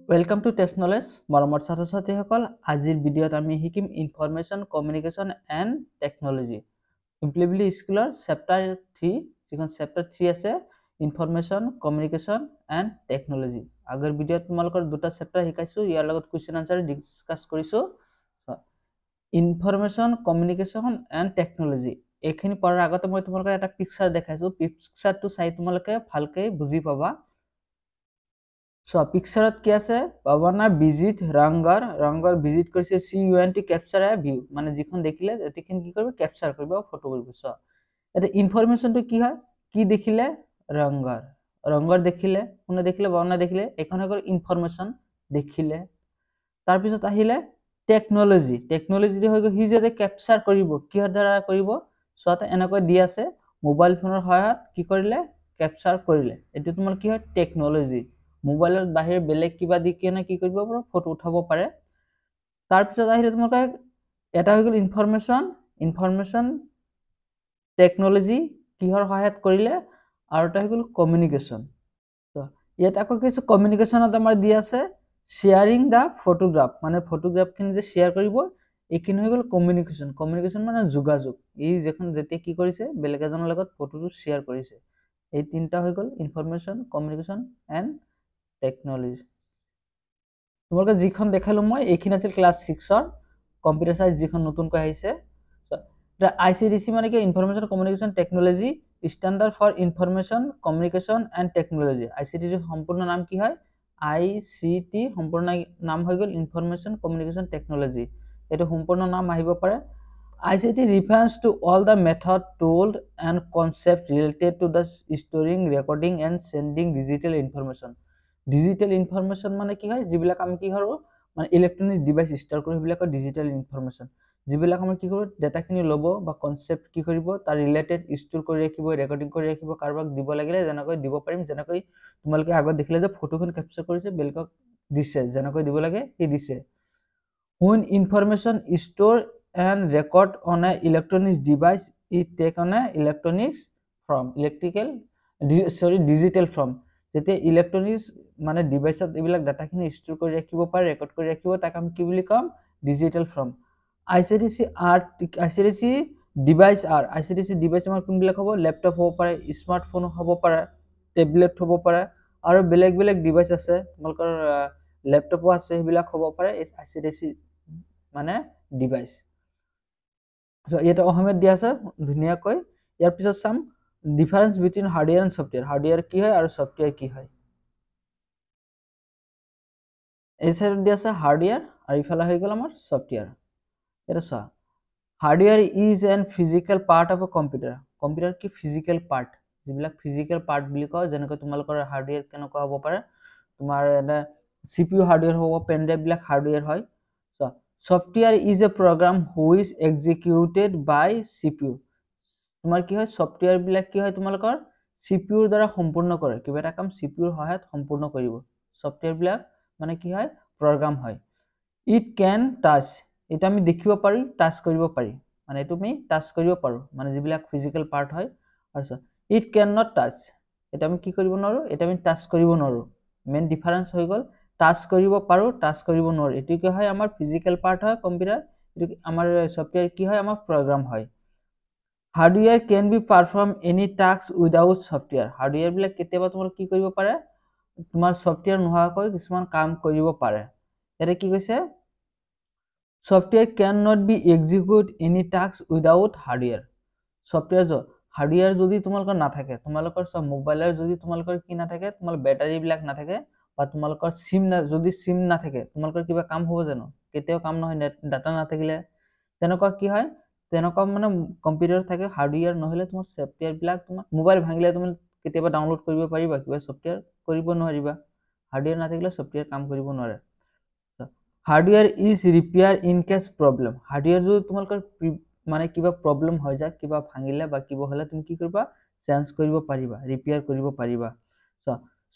Welcome to Test Knowledge. মৰমৰ ছাত্ৰ-ছাত্ৰীসকল, আজিৰ ভিডিঅ'ত আমি শিকিম ইনফৰমেশ্যন কমিউনিকেশ্যন এণ্ড টেকনলজি। ইমপ্লিবিলি স্কুলৰ চেপ্টাৰ 3, যিখন চেপ্টাৰ 3 আছে ইনফৰমেশ্যন কমিউনিকেশ্যন এণ্ড টেকনলজি। আগৰ ভিডিঅ'ত তোমালোকৰ দুটা চেপ্টাৰ শিকাইছো, ইয়াৰ লগত কুৱেশ্যন আনসাৰ ডিসকাস কৰিছো। ইনফৰমেশ্যন কমিউনিকেশ্যন এণ্ড টেকনলজি এইখিনি পঢ়াৰ আগতে মই তোমালোকক এটা পিকচাৰ দেখাইছো। পিকচাৰটো চাই তোমালোকে ভালকৈ বুজি পাবা। So পিকচাৰত কি আছে পাবনা ভিজিট ৰংগৰ ভিজিট কৰিছে CUNT ক্যাপচাৰ এ ভিউ মানে যিখন দেখিলে এতিখন কি কৰিব ক্যাপচাৰ কৰিব ফটো কৰিব। সো এটা ইনফৰমেশনটো কি হয় কি দেখিলে ৰংগৰ দেখিলে কোনে দেখিলে পাবনা দেখিলে এখন হৈ গল ইনফৰমেশন দেখিলে। তাৰ পিছত আহিলে টেকনলজি হৈ গল হি যে ক্যাপচাৰ কৰিব কিহৰ দ্বাৰা কৰিব সোতে এনেকৈ দি আছে মোবাইল ফোনৰ সহায়ত কি কৰিলে ক্যাপচাৰ কৰিলে। এটো তোমাৰ কি হয় টেকনলজি মোবাইলৰ বাহিৰে বেলেগ কিবা দি কেনে কি কৰিব পাৰো ফটো উঠাব পাৰে। তাৰ পিছত আহিলে তোমাক এটা হৈ গল ইনফৰমেশন টেকনলজি কিহৰ সহায়ত কৰিলে আৰু এটা হৈ গল কমিউনিকেশ্যন। তো ইয়াত আকৌ কিছু কমিউনিকেশ্যনত আমাৰ দি আছে শেয়াৰিং দা ফটোগ্ৰাফ মানে ফটোগ্ৰাফখিনি যে শেয়াৰ কৰিব এইখিনি হৈ গল কমিউনিকেশ্যন মানে যোগাযোগ। এই যখন যেতিয়া কি কৰিছে বেলেগ এজনৰ লগত ফটোটো শেয়াৰ কৰিছে। এই তিনটা হৈ গল ইনফৰমেশন কমিউনিকেশ্যন এণ্ড টেকনলজি। তোমালোকে যিখন দেখালো মই এইখিনি আছিল ক্লাস 6 ৰ কম্পিউটাৰ সায়েন্স যিখন নতুনকৈ আহিছে। ICTC মানে কি information communication technology standard for information communication and technology. ICTC সম্পূর্ণ নাম কি হয় ICT সম্পূর্ণ নাম হৈ গল ইনফরমেশন কমিউনিকেশ্যন টেকনলজি। এটো সম্পূর্ণ নাম আহিব পাৰে। ICT refers to all the method, tool and concept related to the storing, recording and sending digital information. Digital information মানে কি হয় যিবিলাক আমি কি কৰো মানে ইলেক্ট্ৰনিক ডিভাইস ষ্টৰ কৰো সেইবিলাক ডিজিটেল ইনফৰমেশন। যিবিলাক আমি কি কৰো ডাটাখিনি লব বা কনসেপ্ট কি কৰিব তাৰ ৰিলেটেড ষ্টৰ কৰি ৰাখিব ৰেকৰ্ডিং কৰি ৰাখিব কাৰোবাক দিব লাগিলে যেনেকৈ দিব পাৰিম যেনেকৈ তোমালোকে আগত দেখিলে যে ফটোখন ক্যাপচাৰ কৰিছে বেলকক দিছে যেনেকৈ দিব লাগে এই দিছে। When information stored and record on a electronic device it take on a digital form যেতে ইলেক্ট্ৰনিক মানে ডিভাইসত এইবিলাক ডাটাখিনি ষ্টৰ কৰি ৰাখিব পাৰে ৰেকৰ্ড কৰি ৰাখিব তাক আমি কি বুলি কম ডিজিটেল ফৰ্ম। ICTC ডিভাইস আমাৰ কোনবিলাক হ'ব ল্যাপটপ হ'ব পাৰে স্মাৰ্টফোন হ'ব পাৰে টেবলেট হ'ব পাৰে আৰু বেলেগ ডিভাইস আছে তোমালোকৰ ল্যাপটপো আছে সেইবিলাক হ'ব পাৰে ICTC মানে ডিভাইস। সো এটা অসমত দিয়া আছে ধুনিয়াকৈ। ইয়াৰ পিছত চাম ডিফাৰেন্স বিটুইন হাৰ্ডওয়্যাৰ এন্ড সফটওয়্যাৰ। হাৰ্ডওয়্যাৰ কি হয় আৰু সফটওয়্যাৰ কি হয়। এই সাইডত দিয়া আছে হাৰ্ডওয়্যাৰ আৰু ইফালে হৈ গল আমাৰ সফটওয়্যাৰ। এটা চোৱা hardware is an physical part of a computer. Computer কি ফিজিক্যাল পাৰ্ট যিবিলাক ফিজিক্যাল পাৰ্ট বুলি কয় যেনেকৈ তোমালোকৰ হাৰ্ডওয়্যাৰ কেনেকুৱা হ'ব পাৰে তোমাৰ এটা CPU হাৰ্ডওয়্যাৰ হ'ব পেন ড্ৰাইভ বিলাক হাৰ্ডওয়্যাৰ হয়। So software is a program which executed by CPU। তোমাৰ কি হয় সফটওয়্যাৰ বিলাক কি হয় তোমালোকৰ CPU দ্বাৰা সম্পূৰ্ণ কৰে কিবা এটা কাম CPU সহায়ত সম্পূৰ্ণ কৰিব। সফটওয়্যাৰ বিলাক মানে কি হয় প্ৰগ্ৰাম হয়। ইট ক্যান টাচ এটা আমি দেখিব পাৰি টাচ কৰিব পাৰি মানে এটো আমি টাচ কৰিব পাৰো মানে যিবিলাক ফিজিক্যাল পাৰ্ট হয়। আৰু ইট ক্যান নট টাচ এটা আমি কি কৰিব নোৱাৰো এটা আমি টাচ কৰিব নোৱাৰো। মেইন ডিফাৰেন্স হৈ গল টাচ কৰিব পাৰো টাচ কৰিব নোৱাৰো। এটো কি হয় আমাৰ ফিজিক্যাল পাৰ্ট হয় কম্পিউটাৰ এটো আমাৰ সফটওয়্যাৰ কি হয় আমাৰ প্ৰোগ্ৰাম হয়। Hardware can be perform any task without software. Hardware বিলাক কেতিয়াবা তোমালোক কি কৰিব পাৰে তোমাৰ সফটওয়্যাৰ নোহোৱাকৈ কিছুমান কাম কৰিব পাৰে। এটা কি কৈছে software can not be execute any task without hardware. Hardware যদি তোমালোকৰ নাথাকে তোমালোকৰ সব মোবাইলৰ যদি তোমালোকৰ কি নাথাকে তোমাৰ ব্যাটাৰি বিলাক নাথাকে বা তোমালোকৰ যদি সিম নাথাকে তোমালোকৰ কিবা কাম হ'ব জানো কেতিয়াও কাম নহয় ডাটা নাথাকিলে তেনেকুৱা কি হয় তেনেকুৱা মানে কম্পিউটাৰ থাকে হাৰ্ডওয়্যাৰ নহলে তোমাৰ সফটওয়্যাৰ বিলাক তোমাৰ মোবাইল ভাঙিলে তুমি কেতিয়াবা ডাউনলোড কৰিব পাৰিবা কিবা সফটওয়্যাৰ কৰিব নোৱাৰিবা হাৰ্ডওয়্যাৰ নাথাকিলে সফটওয়্যাৰ কাম কৰিব নোৱাৰে। Hardware is repair in case problem. Hardware যদি তোমালোকৰ মানে কিবা প্ৰবলেম হৈ যায় কিবা ভাঙিলে বা কিবা হলে তুমি কি কৰিবা চেঞ্জ কৰিব পাৰিবা ৰিপেয়াৰ কৰিব পাৰিবা।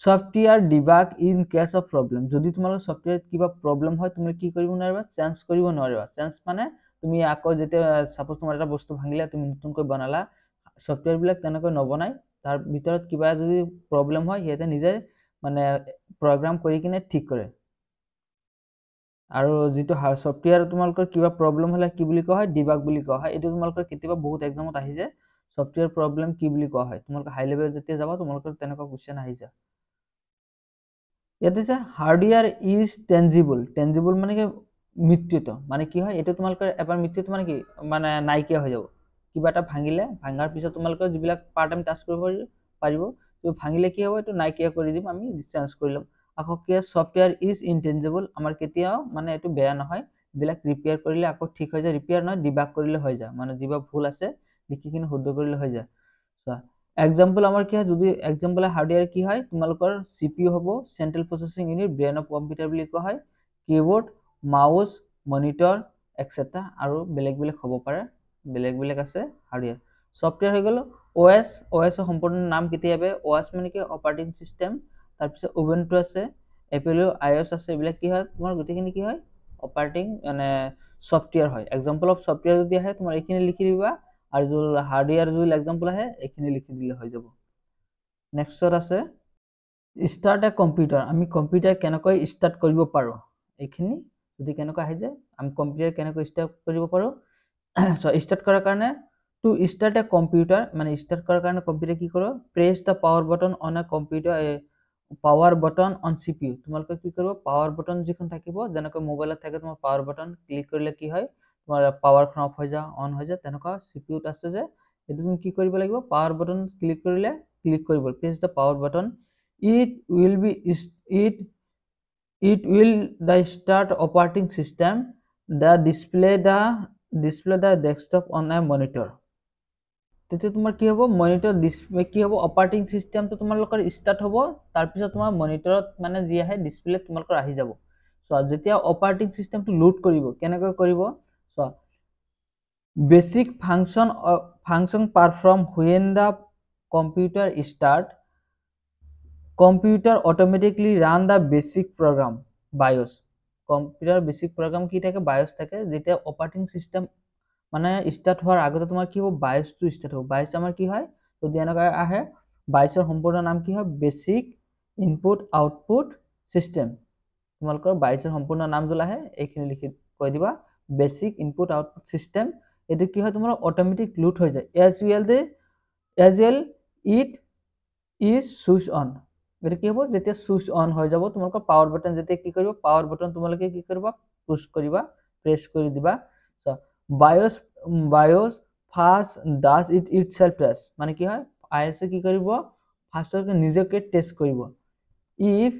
Software debug in case of problem যদি তোমালোকৰ সফটওয়্যাৰ কিবা প্ৰবলেম হয় তুমি কি কৰিব নোৱাৰিবা চেঞ্জ কৰিব নোৱাৰিবা। চেঞ্জ মানে তুমি আকৌ যেতিয়া সাপোজ তোমাৰ এটা বস্তু ভাঙিলা তুমি নতুনকৈ বনালা সফটওয়্যাৰ বিলাক তেনেকৈ নবনাই তাৰ ভিতৰত কিবা যদি প্ৰবলেম হয় হেতে নিজে মানে প্ৰগ্ৰাম কৰি কিনে ঠিক কৰে আৰু যেটো সফটওয়্যাৰ তোমালোকৰ কিবা প্ৰবলেম হলে কি বুলি কোৱা হয় ডিবাগ বুলি কোৱা হয় এটো তোমালোকৰ কেতিয়াবা বহুত এক্সামত আহি যায় সফটওয়্যাৰ প্ৰবলেম কি বুলি কোৱা হয় তোমালোকৰ হাই লেভেল যেতিয়া যাবা তোমালোকৰ তেনেকুৱা কোশ্চেন আহি যায় ইয়াতে যে হাৰ্ডওয়্যাৰ ইজ টেনজিবল মানে কি মৃত্যুত মানে কি হয় এটা তোমালোকৰ এবাৰ মৃত্যুত মানে কি মানে নাইকিয়া হৈ যাব কিবা এটা ভাঙিলে ভাঙাৰ পিছত তোমালোকৰ যিবিলাক পাৰ্ট টাইম টাস্ক কৰিব পাৰিব তো ভাঙিলে কি হ'ব এটো নাইকিয়া কৰি দিম আমি চেঞ্জ কৰি লম আকৌ কি সফটওয়্যাৰ ইজ ইনটেনজিবল আমাৰ কেতিয়াও মানে এটো বেয়া নহয় বিলাক ৰিপেয়াৰ কৰিলে আকৌ ঠিক হৈ যায় ৰিপেয়াৰ নহয় ডিবাগ কৰিলে হৈ যায় মানে যিবা ভুল আছে লিখিকিনে শুদ্ধ কৰিলে হৈ যায় এক্সাম্পল আমাৰ কি হয় যদি এক্সাম্পল হাৰ্ডওয়্যাৰ কি হয় তোমালোকৰ সিপিইউ হ'ব central processing unit brain of computer বুলি কোৱা হয় কিবোৰ্ড মাউস মনিটৰ এটসেট্ৰা আৰু বেলেগ বেলেগ হ'ব পাৰে বেলেগ আছে হাৰ্ডওয়্যাৰ সফটওয়্যাৰ হৈ গ'ল ওএস ওএস সম্পূৰ্ণ নাম কেতিয়াবে ওএস মানে কি অপাৰেটিং সিস্টেম তাৰ পিছত উবুন্টু আছে এপল আইওএস আছে এইবিলাক কি হয় তোমাৰ গুটিখিনি কি হয় অপাৰেটিং মানে সফটওয়্যাৰ হয় এক্সাম্পল অফ সফটওয়্যাৰ যদি আহে তোমাৰ এইখিনি লিখি দিবা আৰু যে হার্ডওয়্যার যদি এক্সাম্পল আহে এইখিনি লিখি দিলে হৈ যাব নেক্সট আছে স্টার্ট এ কম্পিউটার আমি কম্পিউটার কেনেকৈ স্টার্ট কৰিব পাৰো এইখিনি যদি কেনেকৈ আহে যে আমি কম্পিউটাৰ কেনেকৈ স্টাৰ্ট কৰিব পাৰো সো স্টাৰ্ট কৰাৰ কাৰণে টু স্টাৰ্ট এ কম্পিউটাৰ মানে স্টাৰ্ট কৰাৰ কাৰণে কম্পিউটাৰ কি কৰক press the power button on a computer power button on CPU তোমালোকে কি কৰিব পাৱাৰ বাটন যিখন থাকিব যেনেকৈ মোবাইলত থাকে তোমাৰ পাৱাৰ বাটন ক্লিক কৰিলে কি হয় তোমাৰ পাৱাৰখন অফ হৈ যায় অন হৈ যায় তেনেকুৱা সিপিইউত আছে যে এটো তুমি কি কৰিব লাগিব পাৱাৰ বাটন ক্লিক কৰিলে ক্লিক কৰিব press the power button it will the start operating system the display the desktop on a monitor তেতিয়া তোমাৰ কি হ'ব মনিটৰ ডিসপ্লে কি হ'ব অপাৰেটিং সিস্টেমটো তোমালোকৰ স্টাৰ্ট হ'ব তাৰ পিছত তোমাৰ মনিটৰত মানে যি আহে ডিসপ্লে তোমালোকৰ আহি যাব সো যেতিয়া অপাৰেটিং সিস্টেমটো লোড কৰিব কেনেকৈ কৰিব so basic function perform when the computer start computer automatically run the basic program BIOS computer basic program কি থাকে BIOS থাকে যেতিয়া অপাৰেটিং সিস্টেম মানে স্টাৰ্ট হোৱাৰ আগতে তোমাৰ কি হ'ব BIOS টো স্টাৰ্ট হ'ব BIOS আমাৰ কি হয় যদি এনেকৈ আহে BIOS ৰ সম্পূৰ্ণ নাম কি হয় বেসিক ইনপুট আউটপুট সিস্টেম তোমালোকৰ BIOS ৰ সম্পূৰ্ণ নাম জলা আহে এইখিনি লিখি কৈ দিবা বেসিক ইনপুট আউটপুট সিস্টেম এটো কি হয় তোমাৰ অটোমেটিক লোড হৈ যায় as well it is switch on এটা কি হ'ব যেতিয়া সুইচ অন হৈ যাব তোমালোকৰ পাৱাৰ বাটন যেতিয়া কি কৰিব পাৱাৰ বাটন তোমালোকে কি কৰিবা পুশ কৰিবা প্ৰেছ কৰি দিবা so BIOS first does it itself test মানে কি হয় IOS কি কৰিব ফাৰ্স্টকে নিজকে টেস্ট কৰিব if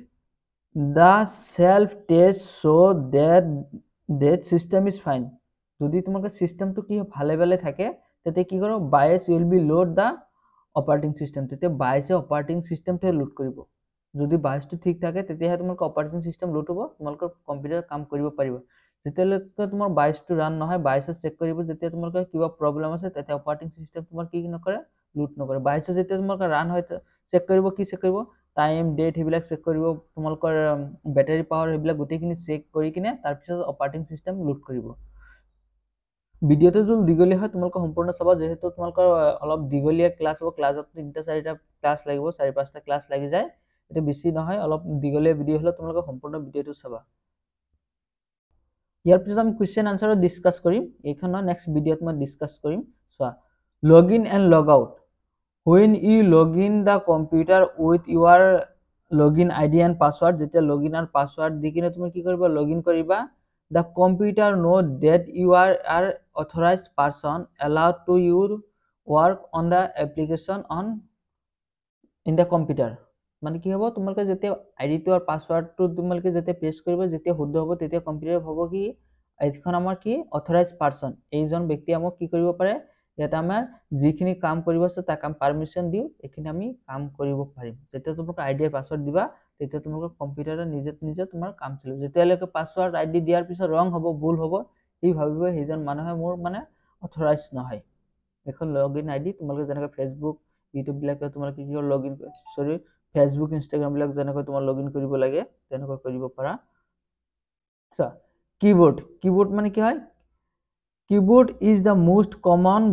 da self test show that system is fine যদি তোমালোকৰ সিস্টেমটো কি ভালে ভালে থাকে তেতিয়া কি কৰিব BIOS will be load the operating system তেতিয়া BIOS অপাৰেটিং সিস্টেমটো লোড কৰিব যদি BIOS টো ঠিক থাকে তেতিয়া তোমালোকৰ অপাৰেটিং সিস্টেম লোড হ'ব তোমালোকৰ কম্পিউটাৰ কাম কৰিব পাৰিব যেতিয়ালৈকে তোমাৰ BIOS টো ৰান নহয় BIOS চেক কৰিব যেতিয়া তোমালোকৰ কিবা প্ৰবলেম আছে তেতিয়া অপাৰেটিং সিস্টেম তোমাৰ কি নকৰে লোড নকৰে BIOS যেতিয়া তোমালোকৰ ৰান হয় চেক কৰিব কি চেক কৰিব টাইম ডেট হেবিলাক চেক কৰিব তোমালোকৰ ব্যাটাৰী পাৱাৰ হেবিলাক গুটেখিনি চেক কৰি কিনে তাৰ পিছত অপাৰেটিং সিস্টেম লোড কৰিব ভিডিওটো যদি দীঘলীয়া হয় তোমালোকে সম্পূৰ্ণ চাবা যেহেতু তোমালোকৰ অলপ দীঘলীয়া ক্লাস হ'ব ক্লাছত তিনটা চাৰিটা ক্লাস লাগিব চাৰি পাঁচটা ক্লাস লাগি যায় এটা বেছি নহয় অলপ দীঘলীয়া ভিডিও হলে তোমালোকে সম্পূৰ্ণ ভিডিওটো চাবা ইয়াৰ পিছত আমি কোৱেশ্চন আনসাৰ ডিসকাস কৰিম এইখন নেক্সট ভিডিওত মই ডিসকাস কৰিম so login and log out when you log in the computer with your login ID and password যেতিয়া login and password দি কিনে তুমি কি কৰিবা login কৰিবা the computer know that you are authorized person allowed to your work on the application on in the computer মানে কি হ'ব তোমালোকে যেতিয়া আইডি টো আৰু পাসওয়াৰ্ডটো তোমালোকে যেতিয়া প্ৰেছ কৰিবা যেতিয়া শুদ্ধ হ'ব তেতিয়া কম্পিউটাৰ হ'ব কি এইখন আমাৰ কি অথৰাইজড পাৰসন এইজন ব্যক্তি আমাক কি কৰিব পাৰে এটা আমাৰ যিখিনি কাম কৰিব আছে তাক আমি পাৰমিশন দিও এখিনি আমি কাম কৰিব পাৰিম যেতিয়া তোমালোকে আইডি আৰু পাসওয়াৰ্ড দিবা তেতিয়া তোমালোকৰ কম্পিউটাৰে নিজে তোমাৰ কাম চলিব যেতিয়ালৈকে পাসওয়াৰ্ড আইডি দিয়াৰ পিছত ৰং হ'ব ভুল হ'ব এই ভাবিব সেইজন মানুহে মোৰ মানে অথৰাইজড নহয় এখন লগইন আইডি তোমালোকে যেনেকৈ ফেসবুক ইউটিউব বিলাকে তোমালোকে কি লগইন সৰি ফেসবুক ইনষ্টাগ্ৰাম বিলাক যেনেকৈ তোমাৰ লগইন কৰিব লাগে তেনেকৈ কৰিব পাৰা সো কিবোর্ড মানে কি হয় keyboard is the most common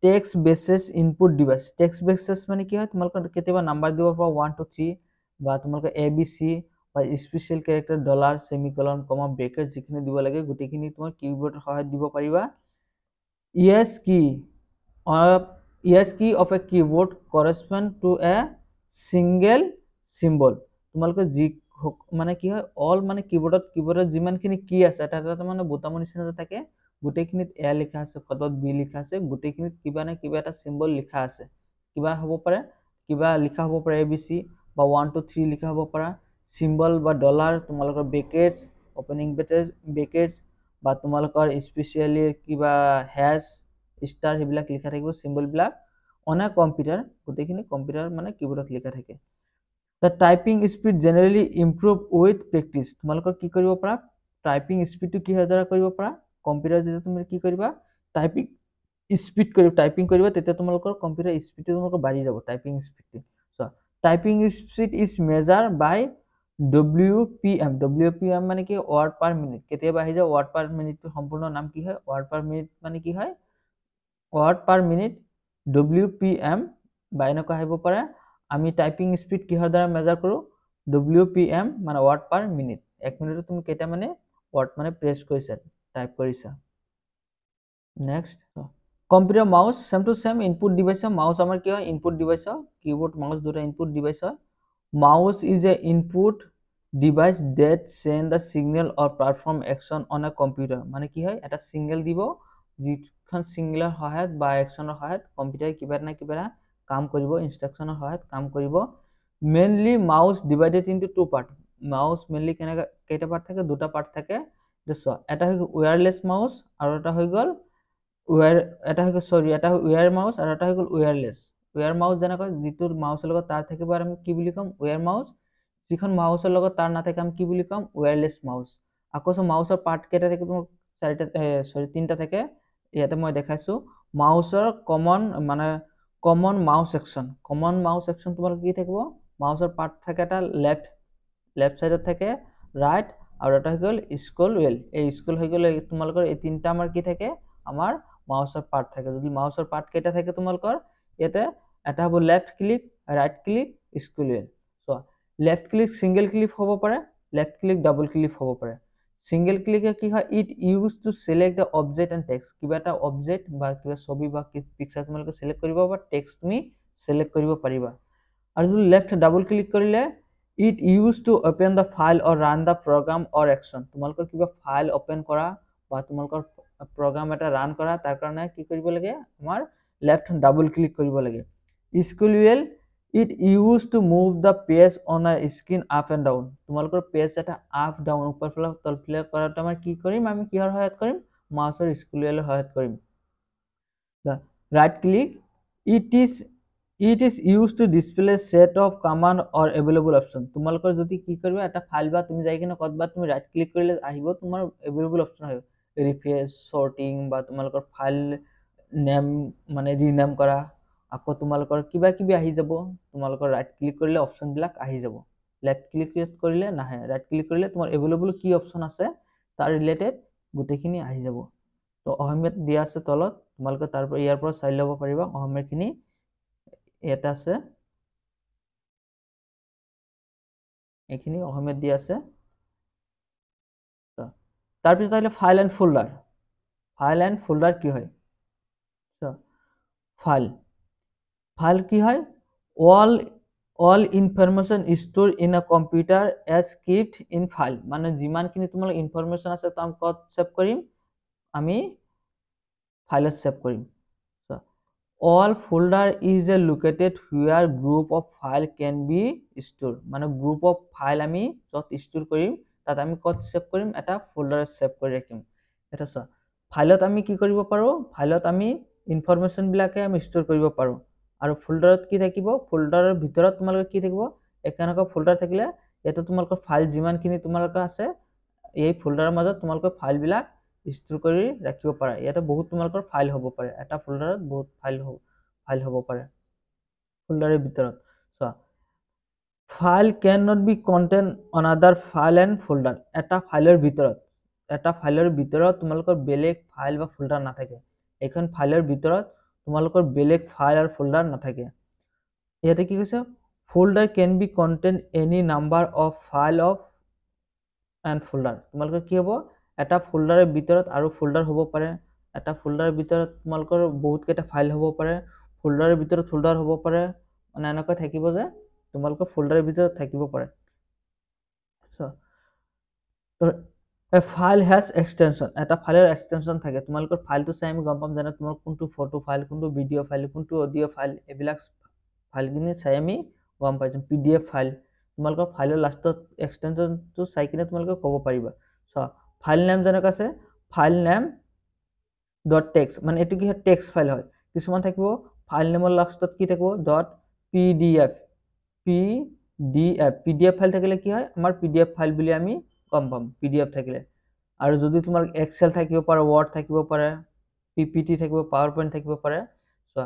text based input device text based মানে কি হয় তোমালোকৰ কেতিয়াবা নাম্বাৰ দিব পৰা 1 2 3 বা তোমালোকৰ ABC বা স্পেচিয়েল কেৰেক্টাৰ ডলাৰ সেমিকলন কমা ব্ৰেকেট যিখিনি দিব লাগে গোটেইখিনি তোমাৰ কিবোৰ্ডৰ সহায়ত দিব পাৰিবা yes key of a keyboard correspond to a single symbol তোমালোকে যি মানে কি হয় অল মানে কিবোৰ্ডত যিমানখিনি কি আছে এটা এটা মানে বুটামৰ নিচিনা থাকে গোটেইখিনিত এ লিখা আছে কটত বি লিখা আছে গোটেইখিনিত কিবা না কিবা এটা সিম্বল লিখা আছে কিবা হ'ব পাৰে কিবা লিখা হ'ব পাৰে এবিসি বা 1 2 3 লিখা হ'ব পাৰে সিম্বল বা ডলাৰ তোমালোকৰ ব্ৰেকেটছ ওপেনিং ব্ৰেকেটছ বা তোমালোকৰ স্পেশালি কিবা হ্যাশ স্টাৰ হিবিলাক লিখা থাকিব সিম্বল বিলাক অন এ কম্পিউটাৰ গোটেইখিনি কম্পিউটাৰ মানে কিবোৰ্ডত লিখা থাকে The typing speed generally improve with practice. তোমালোকৰ কি কৰিব পাৰা টাইপিং স্পিডটো কি হয় দ্বাৰা কৰিব পাৰা কম্পিউটাৰ যেতিয়া তুমি কি কৰিবা টাইপিং কৰিবা তেতিয়া তোমালোকৰ কম্পিউটাৰ স্পিডটো তোমালোকৰ বাঢ়ি যাব টাইপিং স্পিডটো so typing speed is measure by WPM মানে কি ওয়াৰ্ড পাৰ মিনিট কেতিয়াবা আহি যায় ওয়াৰ্ড পাৰ মিনিটটো সম্পূৰ্ণ নাম কি হয় ওয়াৰ্ড পাৰ মিনিট মানে কি হয় ওয়াৰ্ড পাৰ মিনিট WPM বা এনেকুৱা আহিব পাৰে আমি টাইপিং স্পিড কিহৰ দ্বাৰা মেজাৰ কৰো WPM মানে ওয়াৰ্ড পাৰ মিনিট 1 মিনিটত তুমি কেটা মানে ওয়াৰ্ড মানে প্ৰেস কৰিছা টাইপ কৰিছা next computer mouse same to same input device mouse আমাৰ কি হয় ইনপুট ডিভাইস কিবোর্ড মাউস দুটা input device mouse is a input device that send the signal or perform action on a computer মানে কি হয় এটা single দিব যিখন সিঙ্গেলৰ সহায়ত বা একচনৰ সহায়ত কম্পিউটাৰ কিবা না কিবা কাম কৰিব ইনস্ট্ৰাকচনৰ সহায়ত কাম কৰিব mainly mouse divided into two part mouse mainly কেটা পাৰ্ট থাকে দুটা পাৰ্ট থাকে দেখো এটা হয় ওয়্যাৰলেস মাউস আৰু এটা হৈ গল ওয়্যাৰ মাউস আৰু এটা হৈ গল ওয়্যাৰলেস ওয়্যাৰ মাউস যেনেকৈ যিটো মাউসৰ লগত তাৰ থাকিব আৰু আমি কি বুলি কম ওয়্যাৰ মাউস যিখন মাউসৰ লগত তাৰ না থাকে আমি কি বুলি কম ওয়্যাৰলেস মাউস আকৌ মাউসৰ পাৰ্ট কেটা থাকে তোমাৰ তিনটা থাকে ইয়াতে মই দেখাইছো মাউসৰ কমন মাউস সেকশন তোমালোক কি থাকিব মাউসৰ পাৰ্ট থাকে এটা লেফট সাইডত থাকে ৰাইট আৰু এটা হৈ গল স্ক্ৰল হুইল এই স্ক্ৰল হৈ গল তোমালোকৰ এই তিনটা আমাৰ কি থাকে আমাৰ মাউসৰ পাৰ্ট থাকে যদি মাউসৰ পাৰ্ট কেটা থাকে তোমালোকৰ ইয়াতে এটা হ'ব left click right click scroll wheel so left click single click হ'ব পাৰে লেফট ক্লিক ডাবল ক্লিক হ'ব পাৰে সিঙ্গেল ক্লিক কি হয় it use to select the object and text কিবা এটা অবজেক্ট বা কিবা ছবি বা পিকচাৰ তোমালোকে সিলেক্ট কৰিব বা টেক্সট তুমি সিলেক্ট কৰিব পাৰিবা আৰু যদি লেফট ডাবল ক্লিক কৰিলে it use to open the file or run the program or action তোমালোকৰ কিবা ফাইল ওপেন কৰা বা তোমালোকৰ প্ৰোগ্ৰাম এটা ৰান কৰা তাৰ কাৰণে কি কৰিব লাগে আমাৰ লেফট ডাবল ক্লিক কৰিব লাগে scroll wheel It used to move the page on a screen up and down. তোমালোকৰ পেজ এটা আপ ডাউন উপৰ ফালে তল ফালে কৰাটো আমাৰ কি কৰিম আমি কিহৰ সহায়ত কৰিম মাউসৰ স্ক্ৰল হুইলৰ সহায়ত কৰিম the right click it is used to display set of command or available option তোমালোকৰ যদি কি কৰিবা এটা ফাইল বা তুমি যাই কিনে কতবা তুমি ৰাইট ক্লিক কৰিলে আহিব তোমাৰ available option আহিব ৰিফ্ৰেশ সৰ্টিং বা তোমালোকৰ ফাইল নেম মানে ৰিনেম কৰা আকৌ তোমালোকৰ কিবা কিবি আহি যাব তোমালোকৰ ৰাইট ক্লিক কৰিলে অপশন বিলাক আহি যাব লেফট ক্লিক কৰিলে নাহে ৰাইট ক্লিক কৰিলে তোমাৰ এভেইলেবল কি অপশন আছে তাৰ ৰিলেটেড গুটেখিনি আহি যাব তো অহমিয়ত দিয়া আছে তলত তোমালোকে তাৰ পৰা ইয়াৰ পৰা চাই ল'ব পাৰিবা অহমিয়খিনি এটা আছে এখিনি অহমিয়ত দিয়া আছে তাৰ পিছত আহিলে ফাইল এন্ড ফোল্ডাৰ কি হয় ফাইল কি হয় all information stored in a computer as kept in file মানে যিমানখিনি তোমালোক ইনফরমেশন আছে তাম কত সেভ কৰিম আমি ফাইলত সেভ কৰিম all folder is a located where group of file can be stored মানে group of file আমি যত স্টোর কৰিম তাত আমি কত সেভ কৰিম এটা ফোল্ডাৰত সেভ কৰি ৰাখিম এটা চোৱা ফাইলত আমি কি কৰিব পাৰো ফাইলত আমি ইনফৰমেশন বিলাকে আমি স্টোৰ কৰিব পাৰো আৰু ফোল্ডাৰত কি থাকিব ফোল্ডাৰৰ ভিতৰত তোমালোকৰ কি থাকিব একানকা ফোল্ডাৰ থাকিলে এটো তোমালোকৰ ফাইল যিমানখিনি তোমালোকৰ আছে এই ফোল্ডাৰৰ মাজত তোমালোকৰ ফাইল বিলাক স্টোৰ কৰি ৰাখিব পাৰা ইয়াতে বহুত তোমালোকৰ ফাইল হ'ব পাৰে এটা ফোল্ডাৰত বহুত ফাইল হ'ব পাৰে ফোল্ডাৰৰ ভিতৰত so file can not be contain another file and folder এটা ফাইলৰ ভিতৰত তোমালোকৰ বেলেগ ফাইল বা ফোল্ডাৰ নাথাকে এখন ফাইলৰ ভিতৰত তোমালোকৰ বেলেগ ফাইল আৰু ফোল্ডাৰ নাথাকে ইয়াতে কি কৈছে folder can be contain any number of file of and folder. তোমালোকৰ কি হ'ব, এটা ফোল্ডাৰৰ ভিতৰত আৰু ফোল্ডাৰ হ'ব পাৰে, এটা ফোল্ডাৰৰ ভিতৰত তোমালোকৰ বহুতকেইটা ফাইল হ'ব পাৰে, ফোল্ডাৰৰ ভিতৰত ফোল্ডাৰ হ'ব পাৰে, মানে এনেকুৱা থাকিব যে তোমালোকৰ ফোল্ডাৰৰ ভিতৰত থাকিব পাৰে। A file has extension, এটা ফাইলৰ এক্সটেনশন থাকে। তোমালোকৰ ফাইলটো চাই আমি গম পাম যেনে তোমাৰ কোনটো ফটো ফাইল, কোনটো ভিডিঅ' ফাইল, কোনটো অডিঅ' ফাইল, এইবিলাক ফাইলখিনি চাই আমি গম পাইছোঁ। PDF ফাইল, তোমালোকৰ ফাইলৰ লাষ্টত এক্সটেনশনটো চাই কিনে তোমালোকে ক'ব পাৰিবা। চোৱা, ফাইল নেম যেনেকৈ আছে, ফাইল নেম .text, মানে এইটো কি হয়, টেক্সট ফাইল হয়। কিছুমান থাকিব ফাইল নেমৰ লাষ্টত কি থাকিব, .pdf, PDF ফাইল থাকিলে কি হয়, আমাৰ PDF ফাইল বুলি আমি গম পাম PDF থাকিলে। আৰু যদি তোমাৰ এক্সেল থাকিব পাৰে, ৱৰ্ড থাকিব পাৰে, PPT থাকিব, পাৱাৰ পইণ্ট থাকিব পাৰে। চোৱা,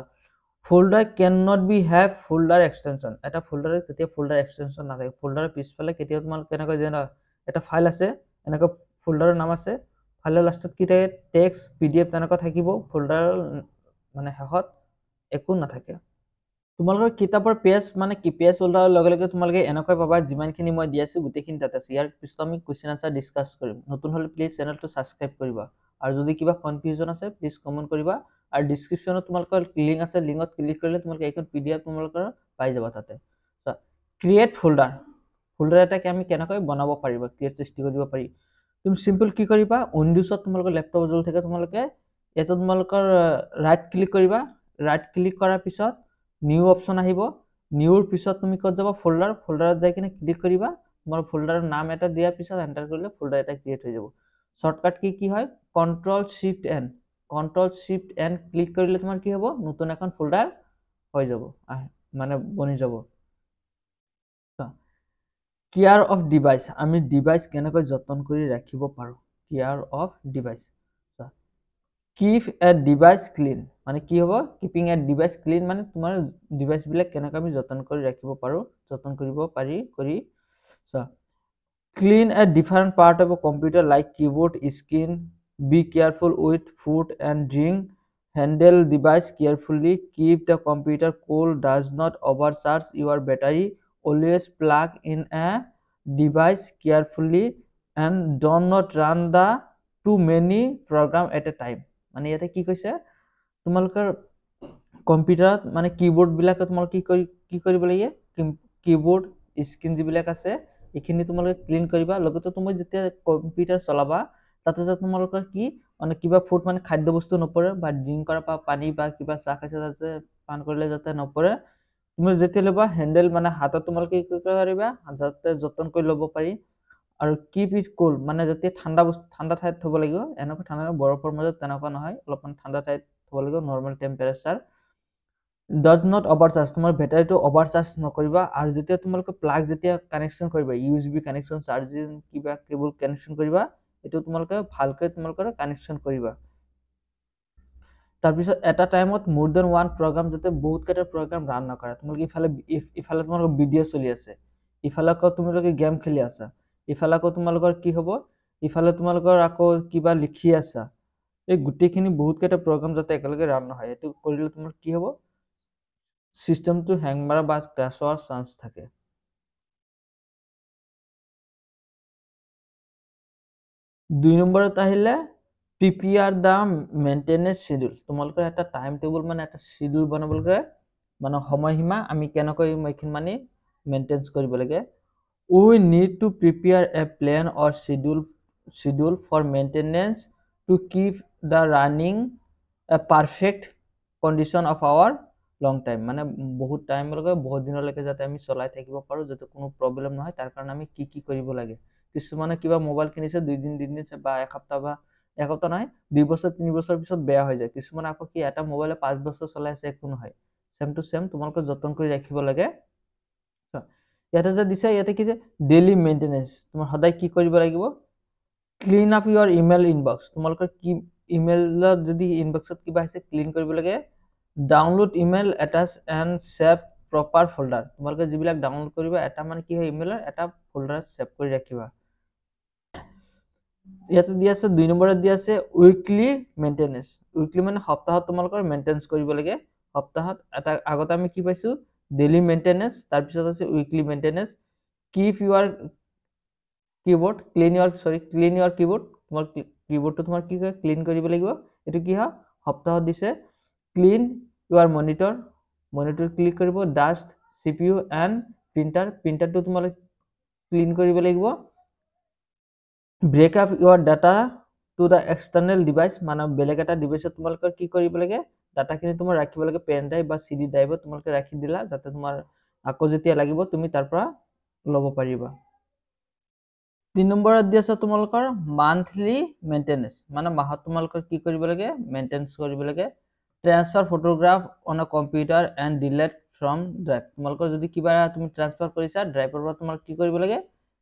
folder can not be have folder extension, এটা ফোল্ডাৰৰ কেতিয়া ফোল্ডাৰ এক্সটেনশন নাথাকে। ফোল্ডাৰৰ পিছফালে কেতিয়াও তোমালোক কেনেকৈ যেন এটা ফাইল আছে, এনেকৈ ফোল্ডাৰৰ নাম আছে, ফাইলৰ লাষ্টত কি থাকে, টেক্সট, PDF তেনেকুৱা থাকিব, ফোল্ডাৰৰ মানে শেষত একো নাথাকে। তোমালোকৰ কিতাপৰ পেজ মানে কি, পেজ ওলোৱাৰ লগে লগে তোমালোকে এনেকৈ পাবা যিমানখিনি মই দি আছোঁ গোটেইখিনি তাত আছে। ইয়াৰ পিছত আমি কুৱেশ্যন আনচাৰ ডিছকাছ কৰিম। নতুন হ'লে প্লিজ চেনেলটো ছাবস্ক্ৰাইব কৰিবা, আৰু যদি কিবা কনফিউজন আছে প্লিজ কমেণ্ট কৰিবা। আৰু ডিছক্ৰিপশ্যনত তোমালোকৰ লিংক আছে, লিংকত ক্লিক কৰিলে তোমালোকে এইখন PDF তোমালোকৰ পাই যাবা তাতে। ক্ৰিয়েট ফোল্ডাৰ, ফোল্ডাৰ এটাকে আমি কেনেকৈ বনাব পাৰিবা, ক্ৰিয়েট সৃষ্টি কৰিব পাৰি। তুমি চিম্পল কি কৰিবা, উইণ্ডোজত তোমালোকৰ লেপটপ যদি থাকে তোমালোকে ইয়াতে তোমালোকৰ ৰাইট ক্লিক কৰিবা, ৰাইট ক্লিক কৰাৰ পিছত নিউ অপশ্যন আহিব, নিউৰ পিছত তুমি ক'ত যাবা, ফোল্ডাৰ, ফোল্ডাৰত যাই কিনে ক্লিক কৰিবা। তোমাৰ ফোল্ডাৰৰ নাম এটা দিয়াৰ পিছত এণ্টাৰ কৰিলে ফোল্ডাৰ এটা ক্ৰিয়েট হৈ যাব। শ্বৰ্টকাট কি হয়, Ctrl+Shift+N ক্লিক কৰিলে তোমাৰ কি হ'ব, নতুন এখন ফোল্ডাৰ হৈ যাব, মানে বনি যাব। কেয়াৰ অফ ডিভাইচ, আমি ডিভাইচ কেনেকৈ যতন কৰি ৰাখিব পাৰোঁ, care of device. Keep A device clean, মানে কি হ'ব, কিপিং এ ডিভাইচ ক্লিন মানে তোমাৰ ডিভাইচবিলাক কেনেকৈ আমি যতন কৰি ৰাখিব পাৰোঁ, যতন কৰিব পাৰি কৰি। Clean a different part of a computer like keyboard, screen, be careful with food and drink, handle device carefully, keep the computer cool, does not overcharge your battery, always plug in a device carefully, and don't not run the too many program at a time. মানে ইয়াতে কি কৈছে, তোমালোকৰ কম্পিউটাৰত মানে কিবোৰ্ডবিলাকে তোমালোকে কি কৰিব লাগে, কিবোৰ্ড স্ক্ৰীন যিবিলাক আছে এইখিনি তোমালোকে ক্লিন কৰিবা। লগতে তুমি যেতিয়া কম্পিউটাৰ চলাবা তাতে যে তোমালোকৰ কি মানে কিবা ফুড মানে খাদ্য বস্তু নপৰে, বা ড্ৰিংক কৰা পানী বা কিবা চাহ খাইছে যাতে পান কৰিলে যাতে নপৰে। তুমি যেতিয়া ল'বা হেণ্ডেল মানে হাতত তোমালোকে কি কৰিব পাৰিবা, যাতে যতন কৰি ল'ব পাৰি। আৰু কিপ ইট কুল, মানে যেতিয়া ঠাণ্ডা ঠাইত থ'ব লাগিব, এনেকুৱা ঠাণ্ডা বৰফৰ মাজত তেনেকুৱা নহয়, অলপমান ঠাণ্ডা ঠাইত থ'ব লাগিব, নৰ্মেল টেম্পাৰেচাৰ। ডাজ নট অভাৰচাৰ্জ, তোমাৰ বেটাৰীটো অভাৰচাৰ্জ নকৰিবা। আৰু যেতিয়া তোমালোকে প্লাগ যেতিয়া কানেকশ্যন কৰিবা, USB কানেকশ্যন, চাৰ্জিং কিবা কেবল কানেকশ্যন কৰিবা, এইটো তোমালোকে ভালকৈ তোমালোকৰ কানেকশ্যন কৰিবা। তাৰপিছত এটা টাইমত মোৰ দেন ওৱান প্ৰগ্ৰাম, যাতে বহুতকেইটা প্ৰগ্ৰাম ৰান নকৰে। তোমালোকে ইফালে তোমালোকৰ ভিডিঅ' চলি আছে, ইফালে আকৌ তোমালোকে গেম খেলি আছা, ইফালে আকৌ তোমালোকৰ কি হ'ব, ইফালে তোমালোকৰ আকৌ কিবা লিখি আছা, এই গোটেইখিনি বহুতকেইটা প্ৰগ্ৰাম যাতে একেলগে ৰান নহয়। এইটো কৰিলে তোমাৰ কি হ'ব, চিষ্টেমটো হেং মাৰা বা ক্ৰাছ হোৱাৰ চান্স থাকে। দুই নম্বৰত আহিলে প্ৰিপেয়াৰ দ্য মেইনটেনেন্স শ্বেডিউল, তোমালোকৰ এটা টাইম টেবুল মানে এটা শ্বেডিউল বনাবলৈ মানে সময়সীমা আমি কেনেকৈ এইখিনি মানে মেইনটেইন কৰিব লাগে। We need to prepare a plan or schedule for maintenance to keep the running a perfect condition of our long time, মানে বহুত টাইমলৈকে বহুত দিনলৈকে যাতে আমি চলাই থাকিব পাৰোঁ, যাতে কোনো প্ৰব্লেম নহয়, তাৰ কাৰণে আমি কি কি কৰিব লাগে। কিছুমানে কিবা মোবাইল কিনিছে 2 দিন 3 দিন বা এসপ্তাহ নহয় 2 বছৰ 3 বছৰ পিছত বেয়া হৈ যায়। কিছুমানে আকৌ কি এটা মোবাইলে 5 বছৰ চলাই আছে, একো নহয়। চেম টু চেম তোমালোকে যতন কৰি ৰাখিব লাগে। ইয়াতে যে দিছে, ইয়াতে কি যে ডেইলি মেইনটেনেন্স, তোমাৰ সদায় কি কৰিব লাগিব, ক্লিন আপ ইউৰ ইমেইল ইনবক্স, তোমালোকৰ কি ইমেইলত যদি ইনবক্সত কিবা আছে ক্লিন কৰিব লাগে। Download email attach and save proper folder, তোমালোকে যিবিলাক ডাউনলোড কৰিবা এটা মানে কি হয় ইমেইলৰ এটা ফোল্ডাৰত ছেভ কৰি ৰাখিবা। ইয়াতে দি আছে 2 নম্বৰত দি আছে উইকলি মেইনটেনেন্স, উইকলি মানে সপ্তাহত তোমালোকৰ মেইনটেনেন্স কৰিব লাগে। সপ্তাহত এটা আগতে আমি কি পাইছোঁ ডেইলি মেইনটেনেন্স, তাৰপিছত আছে উইকলি মেইনটেনেন্স। কিপ ইউৰ কিবোৰ্ড ক্লিন ইউৰ কিবোৰ্ড, তোমাৰ কিবোৰ্ডটো তোমাৰ কি কয় ক্লিন কৰিব লাগিব। এইটো কি হয় সপ্তাহত দিছে। ক্লিন ইউৰ মনিটৰ ক্লিক কৰিব। ডাষ্ট CPU এণ্ড প্ৰিণ্টাৰটো তোমালোকে ক্লিন কৰিব লাগিব। Break up your data to the external device, মানে বেলেগ এটা ডিভাইচত তোমালোকৰ কি কৰিব লাগে ডাটাখিনি তোমাৰ ৰাখিব লাগে। পেন ড্ৰাইভ বা CD ড্ৰাইভত তোমালোকে ৰাখি দিলা, যাতে তোমাৰ আকৌ যেতিয়া লাগিব তুমি তাৰ পৰা ল'ব পাৰিবা। 3 নম্বৰত দি আছে তোমালোকৰ মান্থলি মেইনটেনেন্স, মানে মাহত তোমালোকৰ কি কৰিব লাগে মেইনটেনেন্স কৰিব লাগে। Transfer photograph on a computer and delete from drive, তোমালোকৰ যদি কিবা তুমি ট্ৰান্সফাৰ কৰিছা ড্ৰাইভৰ পৰা তোমাক কি কৰিব লাগে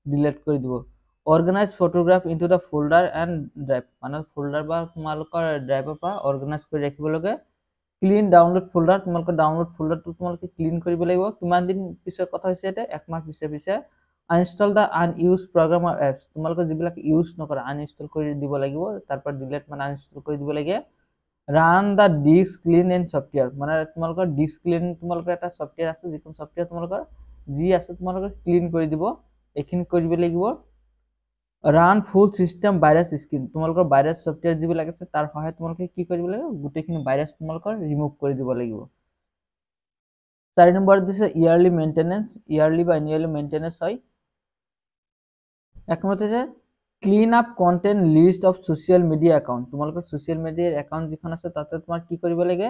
ডিলেট কৰি দিব। Organise photograph into the folder and drive, মানে ফোল্ডাৰ বা তোমালোকৰ ড্ৰাইভৰ পৰা অৰ্গেনাইজ কৰি ৰাখিব লাগে। ক্লিন ডাউনলোড ফোল্ডাৰ, তোমালোকৰ ডাউনলোড ফোল্ডাৰটো তোমালোকে ক্লিন কৰিব লাগিব। কিমান দিন পিছৰ কথা হৈছে এতিয়া 1 মাহ পিছে uninstall the unuse program or apps, তোমালোকে যিবিলাক ইউজ নকৰা আনইনষ্টল কৰি দিব লাগিব, তাৰ পৰা ডিলেট মানে আনইনষ্টল কৰি দিব লাগে। Run the disk clean and software, মানে তোমালোকৰ ডিস্ক ক্লিন তোমালোকৰ এটা ছফ্টৱেৰ আছে, যিখন ছফ্টৱেৰ তোমালোকৰ যি আছে তোমালোকৰ ক্লিন কৰি দিব, এইখিনি কৰিব লাগিব। ৰান ফুল চিষ্টেম ভাইৰাছ স্ক্ৰিন, তোমালোকৰ ভাইৰাছ ছফ্টৱেৰ যিবিলাক আছে তাৰ সহায়ত তোমালোকে কি কৰিব লাগিব গোটেইখিনি ভাইৰাছ তোমালোকৰ ৰিমুভ কৰি দিব লাগিব। 4 নম্বৰত দিছে ইয়াৰলি মেইনটেনেন্স, ইয়াৰলি বা এনুৱেলি মেইনটেনেন্স হয়। 1 নম্বৰত আছে clean up content list of social media account, তোমালোকৰ সোশ্যাল মিডিয়াৰ একাউণ্ট যিখন আছে তাতে তোমাৰ কি কৰিব লাগে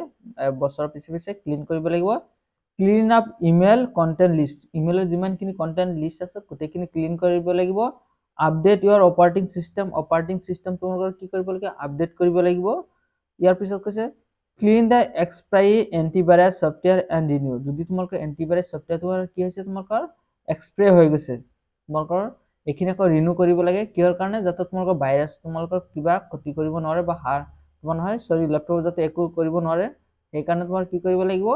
বছৰৰ পিছে ক্লিন কৰিব লাগিব। Clean up email content list, ইমেইলৰ যিমানখিনি কন্টেন্ট লিষ্ট আছে গোটেইখিনি ক্লিন কৰিব লাগিব। আপডেট ইউৰ অপাৰেটিং চিষ্টেম তোমালোকৰ কি কৰিব লাগে আপডেট কৰিব লাগিব। ইয়াৰ পিছত কৈছে clean the expiry antivirus software and renew, যদি তোমালোকৰ এণ্টিভাইৰাছ ছফ্টৱেৰ তোমাৰ কি হৈছে তোমালোকৰ এক্সপায়াৰ হৈ গৈছে, তোমালোকৰ এইখিনি আকৌ ৰিনিউ কৰিব লাগে। কিহৰ কাৰণে যাতে তোমালোকৰ ভাইৰাছ তোমালোকৰ কিবা ক্ষতি কৰিব নোৱাৰে বা লেপটপ যাতে একো কৰিব নোৱাৰে, সেইকাৰণে তোমাৰ কি কৰিব লাগিব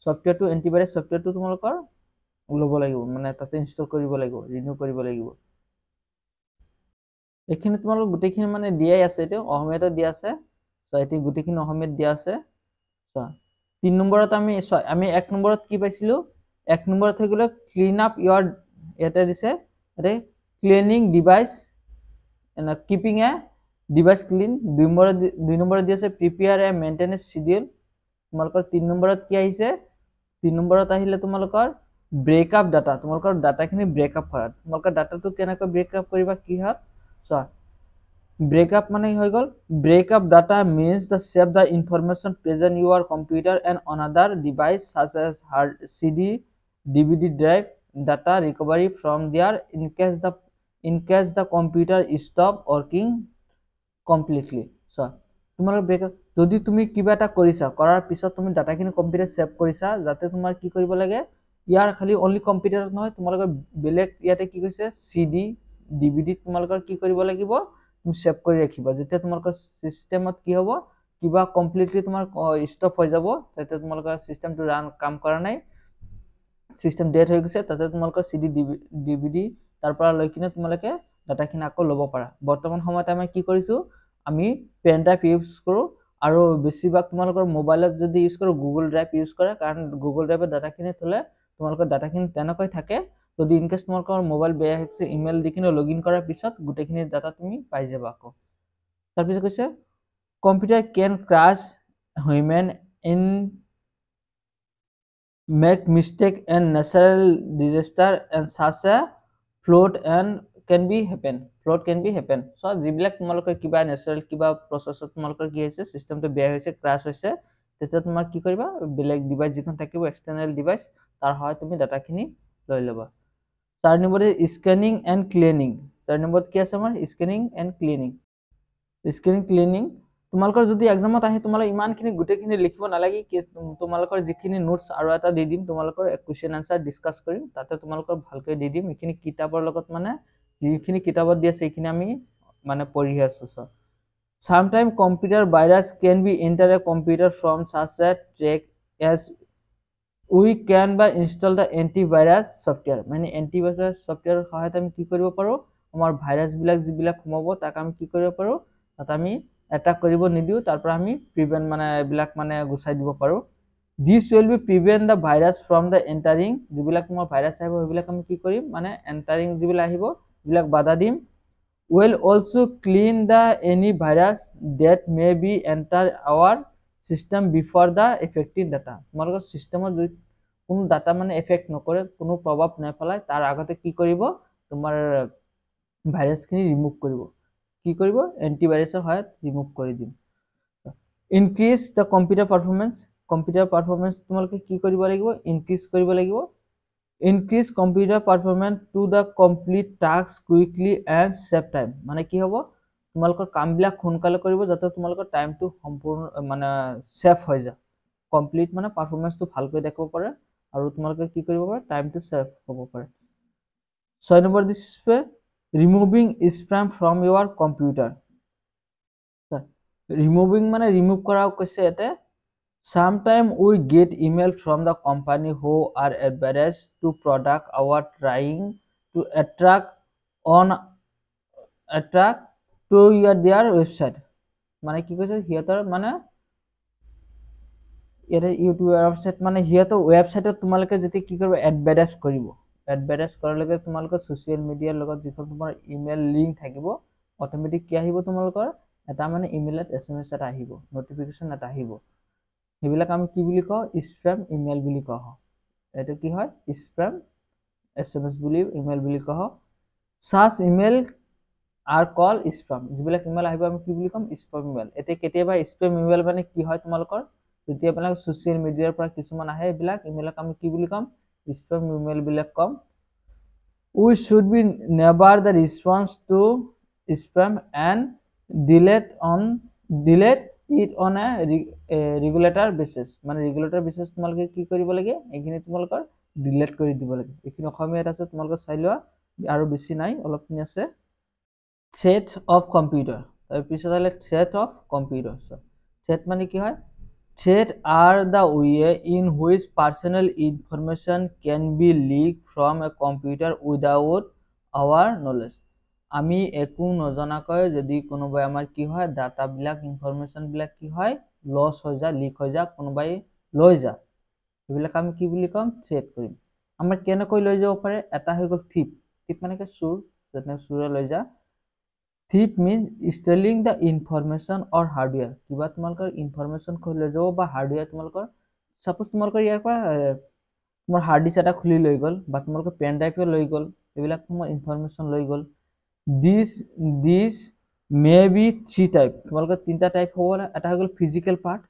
ছফ্টৱেৰটো এণ্টিভাইৰাছ ছফ্টৱেৰটো তোমালোকৰ ল'ব লাগিব, মানে তাতে ইনষ্টল কৰিব লাগিব, ৰিনিউ কৰিব লাগিব। এইখিনি তোমালোক গোটেইখিনি মানে দিয়াই আছে, এতিয়া অসমীয়াতে দিয়া আছে, এতিয়া গোটেইখিনি অসমীয়াত দিয়া আছে। 3 নম্বৰত আমি 1 নম্বৰত কি পাইছিলো, 1 নম্বৰত হৈ গ'লে ক্লিন আপ ইউৰ, ইয়াতে দিছে ক্লিনিং ডিভাইচ কিপিং এ ডিভাইচ ক্লিন। 2 নম্বৰত দি আছে প্ৰিপেয়াৰ এ মেইনটেনেন্স শিডিউল, তোমালোকৰ 3 নম্বৰত কি আহিছে 3 নম্বৰত আহিলে তোমালোকৰ ব্ৰেকআপ ডাটা, তোমালোকৰ ডাটাখিনি ব্ৰেকআপ কৰা, তোমালোকৰ ডাটাটো কেনেকৈ ব্ৰেকআপ কৰিবা কি হয় চোৱা। ব্ৰেকআপ মানে হৈ গ'ল breakup data means the save the information present in your computer and another device such as hard CD DVD drive data recovery from there in case the computer stop working completely। so তোমালোকৰ breakup যদি তুমি কিবা এটা কৰিছা কৰাৰ পিছত তুমি ডাটাখিনি computer save কৰিছা, যাতে তোমাৰ কি কৰিব লাগে ইয়াৰ খালি অনলি কম্পিউটাৰত নহয় তোমালোকৰ বেলেগ ইয়াতে কি কৈছে CD DVD তোমালোকৰ কি কৰিব লাগিব তুমি সেভ কৰি ৰাখিবা, যেতিয়া তোমালোকৰ সিস্টেমত কি হ'ব কিবা কমপ্লিটলি তোমাৰ ষ্টপ হৈ যাব, তেতিয়া তোমালোকৰ সিস্টেমটো ৰান কাম কৰা নাই, সিস্টেম ডেড হৈ গৈছে, তাতে তোমালোকৰ CD DVD তাৰ পৰা লৈ কিনে তোমালোকে ডাটাখিনি আকৌ ল'ব পাৰা। বৰ্তমান সময়ত আমি কি কৰিছো আমি পেন ড্ৰাইভ ইউজ কৰো, আৰু বেছিভাগ তোমালোকৰ মোবাইলত যদি ইউজ কৰো গুগল ড্ৰাইভ ইউজ কৰা, কাৰণ গুগল ড্ৰাইভত ডাটাখিনি থলে তোমালোকৰ ডাটাখিনি তেনেকৈ থাকে, যদি ইনকেছ তোমালোকৰ মোবাইল বেয়া হৈছে ইমেইল দি কিনে লগইন কৰাৰ পিছত গোটেইখিনি ডাটা তুমি পাই যাবা আকৌ। তাৰপিছত কৈছে computer can crash human in make mistake and natural disaster and such a flood can be happen। so যিবিলাক তোমালোকৰ কিবা নেচাৰেল কিবা প্ৰসেছত তোমালোকৰ কি হৈছে সিস্টেমটো বেয়া হৈছে ক্ৰাশ হৈছে, তেতিয়া তোমাৰ কি কৰিবা বেলেগ ডিভাইস যিখন থাকিব এক্সটাৰ্নেল ডিভাইস তাৰ হয় তুমি ডাটাখিনি লৈ ল'বা। 4 নম্বৰে স্ক্যানিং এণ্ড ক্লিনিং, 4 নম্বৰত কি আছে আমাৰ স্ক্যানিং এণ্ড ক্লিনিং। তোমালোকৰ যদি এক্সামত আহে তোমালোকে ইমানখিনি গোটেইখিনি লিখিব নালাগে, তোমালোকৰ যিখিনি নোটছ আৰু এটা দি দিম, তোমালোকৰ কোৱেশ্চন আনসাৰ ডিসকাস কৰিম, তাতে তোমালোকৰ ভালকৈ দি দিম, এইখিনি কিতাপৰ লগত মানে যিখিনি কিতাপত দি আছে এইখিনি আমি মানে পঢ়ি আছো। Sometimes computer virus can be enter a computer from such a track as we can by install the antivirus software, মানে antivirus software সহায়ত আমি কি কৰিব পাৰো আমাৰ ভাইৰাছ বিলাক যিবিলাক সোমাব তাক আমি কি কৰিব পাৰো তাত আমি এটাক কৰিব নিদিও, তাৰ পৰা আমি প্ৰিভেন্ট মানে এইবিলাক মানে গুচাই দিব পাৰো। দিছ will be prevent the virus from the entering, যিবিলাক তোমাৰ ভাইৰাছ আহিব সেইবিলাক আমি কি কৰিম মানে এণ্টাৰিং যিবিলাক আহিব সেইবিলাক বাধা দিম। Will also clean the any virus that may be enter our system before the effective data, তোমালোকৰ চিষ্টেমত যদি কোনো ডাটা মানে এফেক্ট নকৰে, কোনো প্ৰভাৱ নেপেলায়, তাৰ আগতে কি কৰিব তোমাৰ ভাইৰাছখিনি ৰিমুভ কৰিব। কি কৰিব এণ্টিভাইৰাছৰ সহায়ত ৰিমুভ কৰি দিম। Increase the computer performance, computer performance তোমালোকে কি কৰিব লাগিব ইনক্ৰিজ কৰিব লাগিব। Increase computer performance to the complete task quickly and save time, মানে কি হ'ব তোমালোকৰ কামবিলাক সোনকালে কৰিব যাতে তোমালোকৰ টাইমটো সম্পূৰ্ণ মানে ছেভ হৈ যায়, কমপ্লিট মানে পাৰফৰ্মেঞ্চটো ভালকৈ দেখাব পাৰে আৰু তোমালোকে কি কৰিব পাৰে টাইমটো ছেভ হ'ব পাৰে। 6 নম্বৰ দিছে ৰিমুভিং স্পেম ফ্ৰম ইউৰ কম্পিউটাৰ, ৰিমুভিং মানে ৰিমুভ কৰা কৈছে ইয়াতে। Sometimes we get email from the company who are advertised to product our trying to attract to their website, মানে কি কৈছে সিহঁতৰ মানে ইয়াতে ইউটিউব ৱেবছাইট মানে সিহঁতৰ ৱেবছাইটত তোমালোকে যেতিয়া কি কৰিব এডভাৰটাইজ কৰিব, এডভাৰটাইজ কৰাৰ লগে তোমালোকৰ ছ'চিয়েল মিডিয়াৰ লগত যিখন তোমাৰ ইমেইল লিংক থাকিব অট'মেটিক কি আহিব তোমালোকৰ এটা মানে ইমেইলত SMS এটা আহিব, নটিফিকেশ্যন এটা আহিব, সেইবিলাক আমি কি বুলি কওঁ স্পেম ইমেইল বুলি কোৱা হয়। এইটো কি হয় স্পেম SMS বুলি ইমেইল বুলি কোৱা হয়। সাচ ইমেইল আৰ কল স্পেম, যিবিলাক ইমেইল আহিব আমি কি বুলি ক'ম স্পেম ইমেইল। এতিয়া কেতিয়াবা স্পেম ইমেইল মানে কি হয় তোমালোকৰ যেতিয়া মানে ছ'চিয়েল মিডিয়াৰ পৰা কিছুমান আহে এইবিলাক ইমেইলক আমি কি বুলি ক'ম স্পেম ইমেইল বিলাক ক'ম। We should be never the response to spam and delete it on a regulator basis, মানে ৰেগুলেটাৰ বেচিছ তোমালোকে কি কৰিব লাগে এইখিনি তোমালোকৰ ডিলেট কৰি দিব লাগে। এইখিনি অসমীয়াত আছে তোমালোকে চাই লোৱা আৰু বেছি নাই অলপখিনি আছে। থ্ৰেট অফ কম্পিউটাৰ, তাৰপিছত আহিলে থ্ৰেট অফ কম্পিউটাৰ। থ্ৰেট মানে কি হয় threat are the way in which personal information can be leak from a computer without our knowledge, আমি একো নজনাকৈ যদি কোনোবাই আমাৰ কি হয় ডাটাবিলাক ইনফৰমেশ্যনবিলাক কি হয় লছ হৈ যায় লিক হৈ যায় কোনোবাই লৈ যায়, সেইবিলাক আমি কি বুলি ক'ম থ্ৰেট কৰিম। আমাৰ কেনেকৈ লৈ যাব পাৰে এটা হৈ গ'ল থিপ, থিপ মানে কি চোৰ, যেনে চোৰে লৈ যায়। Theft means stealing the information or hardware, কিবা তোমালোকৰ ইনফৰমেশ্যন লৈ যাব বা হাৰ্ডৱেৰ তোমালোকৰ চাপ'জ তোমালোকৰ ইয়াৰ পৰা তোমাৰ হাৰ্ড ডিস্ক এটা খুলি লৈ গ'ল বা তোমালোকৰ পেন ড্ৰাইভে লৈ গ'ল, এইবিলাক তোমাৰ ইনফৰমেশ্যন লৈ গ'ল। দিছ মে বি থ্ৰী টাইপ, তোমালোকৰ তিনিটা টাইপ হ'ব। এটা হৈ গ'ল ফিজিকেল পাৰ্ট,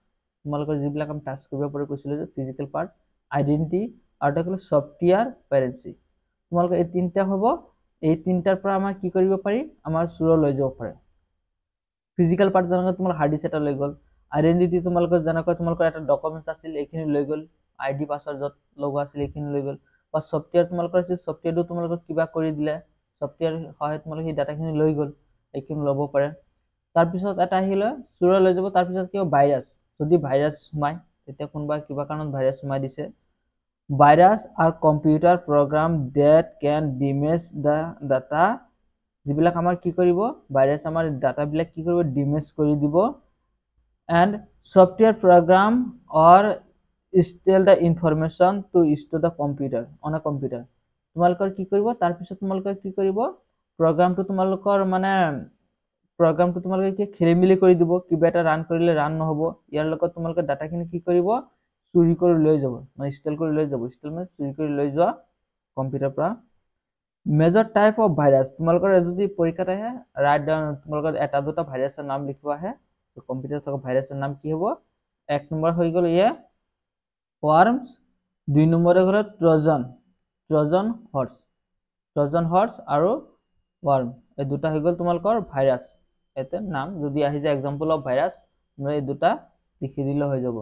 তোমালোকৰ যিবিলাক আমি টাচ কৰিব পাৰি কৈছিলোঁ যে ফিজিকেল পাৰ্ট, আইডেণ্টিটি, আৰু এটা হ'ল ছফ্টৱেৰ পেৰেঞ্চি। তোমালোকৰ এই তিনিটা হ'ব, এই তিনিটাৰ পৰা আমাৰ কি কৰিব পাৰি আমাৰ চোৰ লৈ যাব পাৰে। ফিজিকেল পাৰ্ট যেনেকৈ তোমাৰ হাৰ্ড ডিস্ক এটা লৈ গ'ল, আইডেণ্টিটি তোমালোকৰ যেনেকৈ তোমালোকৰ এটা ডকুমেণ্টছ আছিল এইখিনি লৈ গ'ল, ID পাছৱৰ্ড য'ত লগোৱা আছিল এইখিনি লৈ গ'ল, বা ছফ্টৱেৰ তোমালোকৰ আছিল ছফ্টৱেৰটো তোমালোকৰ কিবা কৰি দিলে ছফ্টৱেৰ সহায়ত তোমালোকে সেই ডাটাখিনি লৈ গ'ল, এইখিনি ল'ব পাৰে। তাৰপিছত এটা আহিলে চোৰে লৈ যাব, তাৰপিছত কিবা ভাইৰাছ, যদি ভাইৰাছ সোমায় তেতিয়া কোনোবা কিবা কাৰণত ভাইৰাছ সোমাই দিছে। Virus are computer program that can damage the data, যিবিলাক আমাৰ কি কৰিব ভাইৰাছ আমাৰ ডাটাবিলাক কি কৰিব ডিমেজ কৰি দিব। And software program or steal the information to store the computer on a computer, তোমালোকৰ কি কৰিব তাৰপিছত তোমালোকে কি কৰিব প্ৰগ্ৰামটো তোমালোকৰ মানে প্ৰগ্ৰামটো তোমালোকে কি খেলি মেলি কৰি দিব, কিবা এটা ৰান কৰিলে ৰান নহ'ব, ইয়াৰ লগত তোমালোকে ডাটাখিনি কি কৰিব চুৰি কৰি লৈ যাব, মানে ষ্টেল কৰি লৈ যাব, ষ্টেল মানে চুৰি কৰি লৈ যোৱা কম্পিউটাৰৰ পৰা। মেজৰ টাইপ অফ ভাইৰাছ, তোমালোকৰ যদি পৰীক্ষাত আহে ৰাইট ডাউন তোমালোকৰ এটা দুটা ভাইৰাছৰ নাম লিখিব আহে, কম্পিউটাৰত থকা ভাইৰাছৰ নাম কি হ'ব, এক নম্বৰ হৈ গ'ল ৱাৰ্মছ, 2 নম্বৰে হ'ল ট্ৰজন হৰ্চ আৰু ৱাৰ্ম, এই দুটা হৈ গ'ল তোমালোকৰ ভাইৰাছ। ইয়াতে নাম যদি আহি যায় এক্সাম্পল অফ ভাইৰাছ তোমৰা এই দুটা লিখি দিলে হৈ যাব।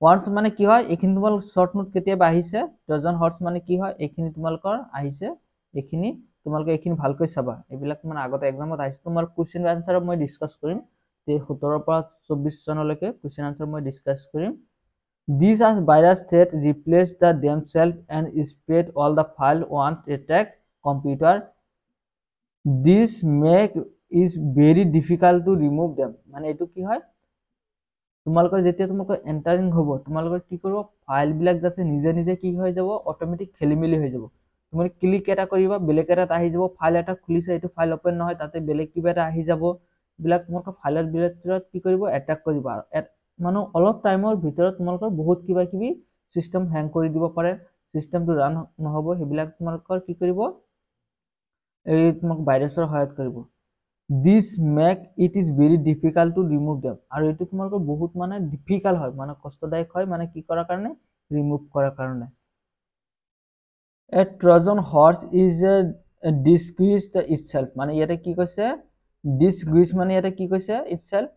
ৱাৰ্মছ মানে কি হয় এইখিনি তোমালোক শৰ্ট নোট কেতিয়াবা আহিছে, ট্ৰজন হৰ্চ মানে কি হয় এইখিনি তোমালোকৰ আহিছে, এইখিনি তোমালোকে এইখিনি ভালকৈ চাবা, এইবিলাক মানে আগতে এক্সামত আহিছে, তোমাৰ কুৱেশ্যন আনসাৰ মই ডিসকাস কৰিম, 17 পৰা 24 জনলৈকে কুৱেশ্যন আনসাৰ মই ডিসকাস কৰিম। These are virus that replace the themselves and spread all the file once attack computer. This make is very difficult to remove them, মানে এইটো কি হয় তোমালোকৰ যেতিয়া তোমালোকৰ এন্টাৰিং হ'ব তোমালোকৰ কি কৰিব ফাইল বিলাক যাতে নিজে নিজে কি হৈ যাব অটোমেটিক খেলিমেলি হৈ যাব তুমি ক্লিক এটা কৰিবা বেলেগ এটাত আহি যাব ফাইল এটা খুলিছে এইটো ফাইল ওপেন নহয় তাতে বেলেগ কিবা এটা আহি যাব বিলাক তোমালোকৰ ফাইলৰ ভিতৰত কি কৰিব এটাক কৰিবা মানে অলপ টাইমৰ ভিতৰত তোমালোকৰ বহুত কিবা কিবি সিস্টেম হ্যাং কৰি দিব পাৰে সিস্টেমটো ৰান নহব হেবিলাক তোমালোকৰ কি কৰিব এই তোমাক ভাইৰাছৰ সহায়ত কৰিব this make it is very difficult to remove them আৰু এটো তোমালোকৰ বহুত মানে ডিফিকাল্ট হয় মানে কষ্টদায়ক হয় মানে কি কৰাৰ কাৰণে ৰিমুভ কৰাৰ কাৰণে a trojan horse is disguised itself মানে ইয়াতে কি কৈছে disguise মানে ইয়াতে কি কৈছে itself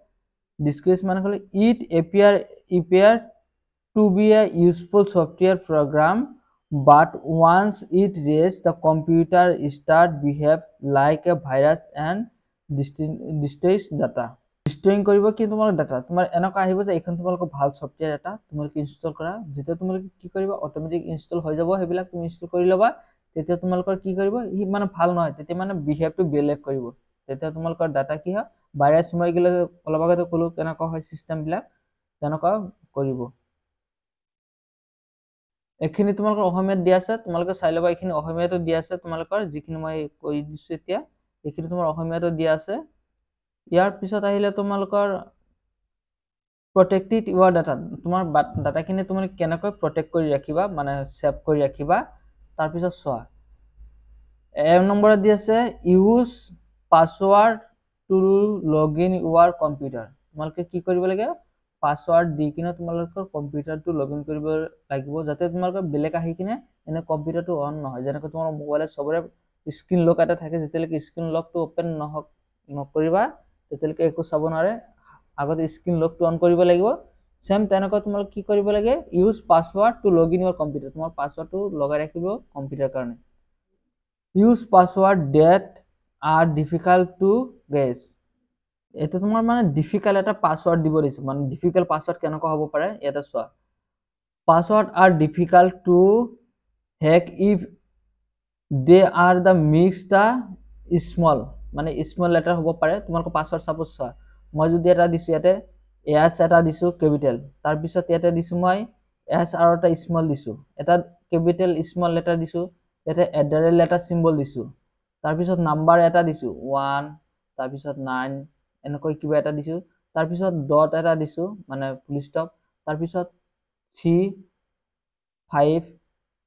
disguise মানে হল it appear to be a useful software program but once it reaches the computer start behave like a virus and destroys data destroying কৰিব কি তোমাৰ ডাটা তোমাৰ এনেকা আহিব যে এখন তোমালোকৰ ভাল সফটওয়্যাৰ এটা তোমালোকে ইনষ্টল কৰা যেটা তোমালোকে কি কৰিবা অটোমেটিক ইনষ্টল হৈ যাব হেবিলাক তুমি ইনষ্টল কৰি লবা তেতিয়া তোমালোকৰ কি কৰিব ই মানে ভাল নহয় তেতিয়া মানে বিহেভটো বেলেগ কৰিব তেতিয়া তোমালোকৰ ডাটা কি হয় ভাইৰাছ মই গলে অলপ আগতে কলো কেনেকা হয় সিস্টেম বিলাক তেনেকা কৰিব এখিনি তোমালোকৰ অসমীয়াত দিয়া আছে তোমালোকে চাই লবা এখিনি অসমীয়াটো দিয়া আছে তোমালোকৰ যিখিনি মই কৈ দিছো এতিয়া এখিনি তোমাৰ অসমীয়াটো দিয়া আছে ইয়াৰ পিছত আহিলে তোমালোকৰ protected your data তোমাৰ ডাটা খিনি তুমি কেনেকৈ প্ৰটেক্ট কৰি ৰাখিবা মানে সেভ কৰি ৰাখিবা তাৰ পিছত সোৱা এম নম্বৰ দি আছে use password to log in your computer তোমালোকে কি কৰিব লাগে পাসওয়াৰ্ড দি কিনে তোমালোকৰ কম্পিউটাৰটো লগ ইন কৰিব লাগিব যাতে তোমালোকৰ বেলেগ আহি কিনে এনে কম্পিউটাৰটো অন নহয় যেনেকৈ তোমাৰ মোবাইলত সবৰে স্ক্ৰিন লক এটা থাকে যেতিয়ালৈকে স্ক্ৰিন লকটো ওপেন নহক নকৰিবা তেতিয়ালৈকে একো চাব নোৱাৰে আগতে স্ক্ৰিন লকটো অন কৰিব লাগিব সেম তেনেকৈ তোমালোকে কি কৰিব লাগে use password to log in your computer তোমাৰ পাসওয়াৰ্ডটো লগাই ৰাখিব কম্পিউটাৰ কাৰণে use password that are difficult to guess এটা তোমাৰ মানে ডিফিকাল্ট এটা পাসওয়াৰ্ড দিব দিছে মানে ডিফিকাল্ট পাসওয়াৰ্ড কেনেকৈ হ'ব পাৰে এটা সোৱা password are difficult to hack if they are the mix the small মানে স্মল লেটাৰ হ'ব পাৰে তোমালোকৰ পাসওয়াৰ্ড সাপোজ সোৱা মই যদি এটা দিছো ইয়াতে এস এটা দিছো ক্যাপিটাল তাৰ পিছত ইয়াতে দিছো মই এস আৰু এটা স্মল দিছো এটা ক্যাপিটাল স্মল লেটাৰ দিছো ইয়াতে এডাৰেল লেটাৰ সিম্বল দিছো তাৰ পিছত নাম্বাৰ এটা দিছো 1 তাৰ পিছত 9 এনেকৈ কিবা এটা দিছো তাৰ পিছত ডট এটা দিছো মানে ফুল স্টপ তাৰ পিছত 3 5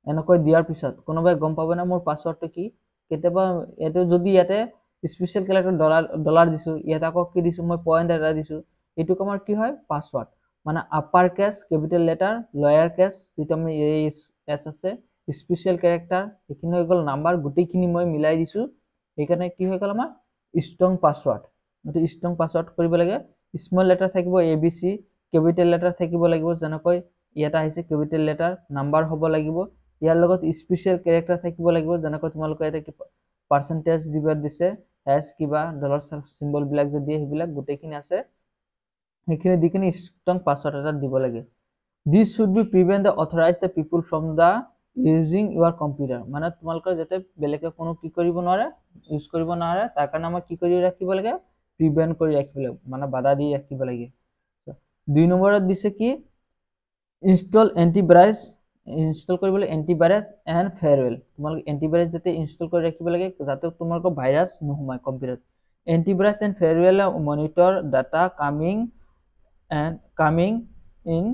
এনেকৈ দিয়াৰ পিছত কোনোবাই গম পাব না মোৰ পাসওয়াৰ্ডটো কি কেতিয়াবা এটো যদি ইয়াতে স্পেশাল ক্যাৰেক্টাৰ ডলাৰ দিছো ইয়াত আকৌ কি দিছো মই পয়েন্ট এটা দিছো এটো কমাৰ কি হয় পাসওয়াৰ্ড মানে upper case capital letter lower case যেটা আমি এই এস আছে স্পেশাল ক্যাৰেক্টাৰ এখিনি হৈ গল নাম্বাৰ গুটেখিনি মই মিলাই দিছো এইকাৰণে কি হৈ গল আমাৰ ষ্ট্ৰং পাসওয়াৰ্ড এটো ষ্ট্ৰং পাসওয়াৰ্ড কৰিব লাগে স্মল লেটাৰ থাকিব A B C capital letter থাকিব লাগিব যেনেকৈ ইয়াত আহিছে ক্যাপিটাল লেটাৰ নাম্বাৰ হ'ব লাগিব ইয়াৰ লগত স্পেশাল ক্যাৰেক্টাৰ থাকিব লাগিব যেনেকৈ তোমালোকে এটা কি পার্সেন্টেজ দিবা দিছে হ্যাশ কিবা ডলার সিম্বল বিলাক যে দিয়ে হেবিলাক গুটেখিনি আছে এখানে দিকিনে স্ট্রং পাসওয়ার্ড এটা দিব লাগে this should be prevent the authorized people from the using your computer মানে তোমালোকৰ যাতে বেলেগে কোনো কি কৰিব নোৱাৰে ইউজ কৰিব নোৱাৰে তাৰ কাৰণে আমাৰ কি কৰি ৰাখিব লাগে প্ৰিভেন্ট কৰি ৰাখিব লাগে মানে বাধা দি ৰাখিব লাগে দুই নম্বৰত দিছে কি ইনষ্টল এন্টিভাইৰাছ ইনষ্টল কৰিবলৈ এন্টিভাইৰাছ এন্ড ফায়াৰৱেল তোমালোক এন্টিভাইৰাছ যাতে ইনষ্টল কৰি ৰাখিব লাগে যাতে তোমালোকৰ ভাইৰাছ নহমাই computer antivirus and firewall monitor data coming in